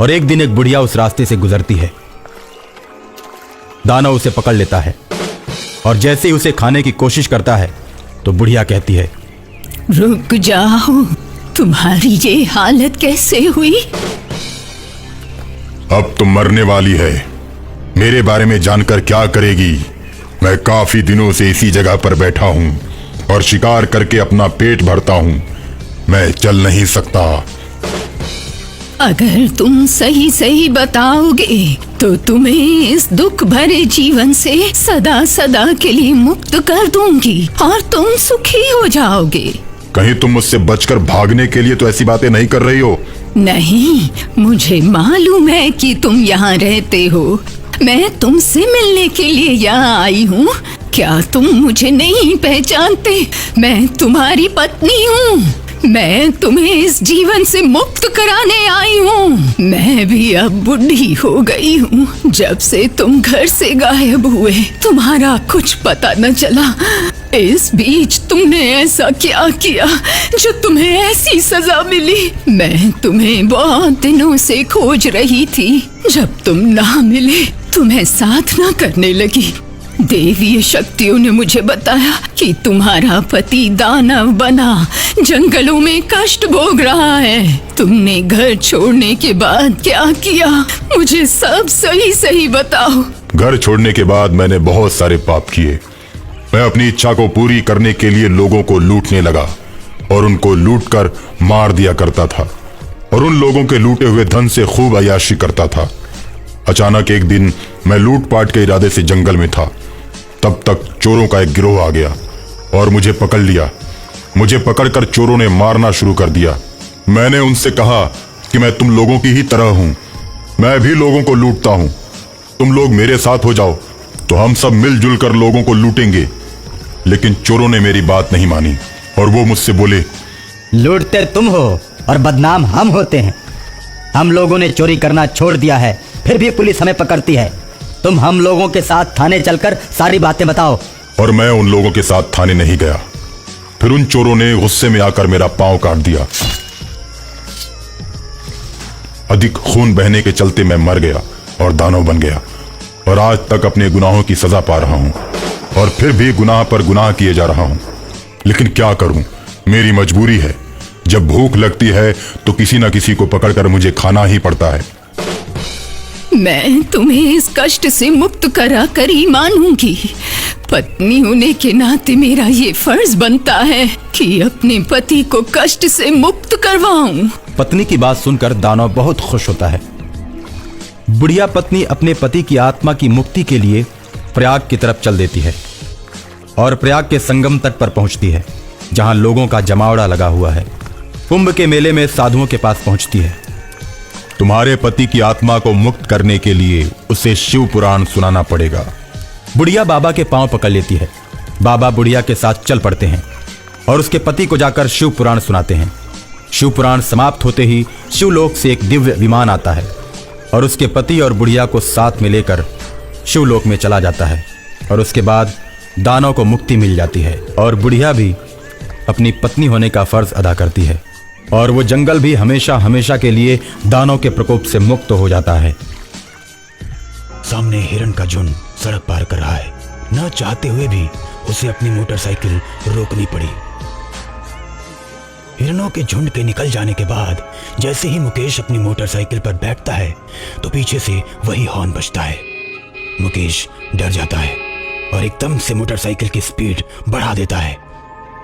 और एक दिन एक बुढ़िया उस रास्ते से गुजरती है। दानव उसे पकड़ लेता है और जैसे ही उसे खाने की कोशिश करता है तो बुढ़िया कहती है, रुक जाओ, तुम्हारी ये हालत कैसे हुई? अब तो मरने वाली है। मेरे बारे में जानकर क्या करेगी? मैं काफी दिनों से इसी जगह पर बैठा हूँ और शिकार करके अपना पेट भरता हूँ। मैं चल नहीं सकता। अगर तुम सही सही बताओगे तो तुम्हें इस दुख भरे जीवन से सदा सदा के लिए मुक्त कर दूंगी और तुम सुखी हो जाओगे। कहीं तुम मुझसे बचकर भागने के लिए तो ऐसी बातें नहीं कर रही हो? नहीं, मुझे मालूम है कि तुम यहाँ रहते हो। मैं तुमसे मिलने के लिए यहाँ आई हूँ। क्या तुम मुझे नहीं पहचानते? मैं तुम्हारी पत्नी हूँ। मैं तुम्हें इस जीवन से मुक्त कराने आई हूँ। मैं भी अब बुढ़ी हो गई हूँ। जब से तुम घर से गायब हुए तुम्हारा कुछ पता न चला। इस बीच तुमने ऐसा क्या किया जो तुम्हें ऐसी सजा मिली? मैं तुम्हें बहुत दिनों से खोज रही थी। जब तुम ना मिले तो मैं साथ ना करने लगी। देवीय शक्तियों ने मुझे बताया कि तुम्हारा पति दानव बना जंगलों में कष्ट भोग रहा है। तुमने घर छोड़ने के बाद क्या किया? मुझे सब सही सही बताओ। घर छोड़ने के बाद मैंने बहुत सारे पाप किए। मैं अपनी इच्छा को पूरी करने के लिए लोगों को लूटने लगा और उनको लूटकर मार दिया करता था और उन लोगों के लूटे हुए धन से खूब अय्याशी करता था। अचानक एक दिन मैं लूटपाट के इरादे से जंगल में था। तब तक चोरों का एक गिरोह आ गया और मुझे पकड़ लिया। मुझे पकड़कर चोरों ने मारना शुरू कर दिया। मैंने उनसे कहा कि मैं तुम लोगों की ही तरह हूं। मैं भी लोगों को लूटता हूं। तुम लोग मेरे साथ हो जाओ तो हम सब मिलजुल कर लोगों को लूटेंगे। लेकिन चोरों ने मेरी बात नहीं मानी और वो मुझसे बोले, लूटते तुम हो और बदनाम हम होते हैं। हम लोगों ने चोरी करना छोड़ दिया है, फिर भी पुलिस हमें पकड़ती है। तुम हम लोगों के साथ थाने चलकर सारी बातें बताओ। और मैं उन लोगों के साथ थाने नहीं गया। फिर उन चोरों ने गुस्से में आकर मेरा पांव काट दिया। अधिक खून बहने के चलते मैं मर गया और दानव बन गया और आज तक अपने गुनाहों की सजा पा रहा हूं और फिर भी गुनाह पर गुनाह किए जा रहा हूं। लेकिन क्या करूं, मेरी मजबूरी है। जब भूख लगती है तो किसी न किसी को पकड़कर मुझे खाना ही पड़ता है। मैं तुम्हें इस कष्ट से मुक्त करा कर ही मानूंगी। पत्नी होने के नाते मेरा ये फर्ज बनता है कि अपने पति को कष्ट से मुक्त करवाऊं। पत्नी की बात सुनकर दानव बहुत खुश होता है। बुढ़िया पत्नी अपने पति की आत्मा की मुक्ति के लिए प्रयाग की तरफ चल देती है और प्रयाग के संगम तट पर पहुंचती है जहां लोगों का जमावड़ा लगा हुआ है। कुंभ के मेले में साधुओं के पास पहुंचती है। तुम्हारे पति की आत्मा को मुक्त करने के लिए उसे शिव पुराण सुनाना पड़ेगा। बुढ़िया बाबा के पांव पकड़ लेती है। बाबा बुढ़िया के साथ चल पड़ते हैं और उसके पति को जाकर शिव पुराण सुनाते हैं। शिव पुराण समाप्त होते ही शिवलोक से एक दिव्य विमान आता है और उसके पति और बुढ़िया को साथ में लेकर शिवलोक में चला जाता है और उसके बाद दानव को मुक्ति मिल जाती है और बुढ़िया भी अपनी पत्नी होने का फर्ज अदा करती है और वो जंगल भी हमेशा हमेशा के लिए दानव के प्रकोप से मुक्त हो जाता है। सामने हिरण का झुंड सड़क पार कर रहा है। न चाहते हुए भी उसे अपनी मोटरसाइकिल रोकनी पड़ी। हिरणों के झुंड के निकल जाने के बाद जैसे ही मुकेश अपनी मोटरसाइकिल पर बैठता है तो पीछे से वही हॉर्न बजता है। मुकेश डर जाता है और एकदम से मोटरसाइकिल की स्पीड बढ़ा देता है।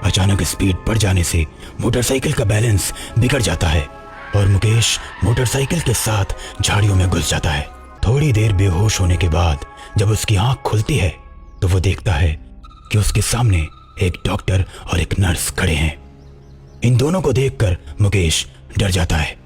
अचानक स्पीड बढ़ जाने से मोटरसाइकिल का बैलेंस बिगड़ जाता है और मुकेश मोटरसाइकिल के साथ झाड़ियों में घुस जाता है। थोड़ी देर बेहोश होने के बाद जब उसकी आंख खुलती है तो वो देखता है कि उसके सामने एक डॉक्टर और एक नर्स खड़े हैं। इन दोनों को देखकर मुकेश डर जाता है।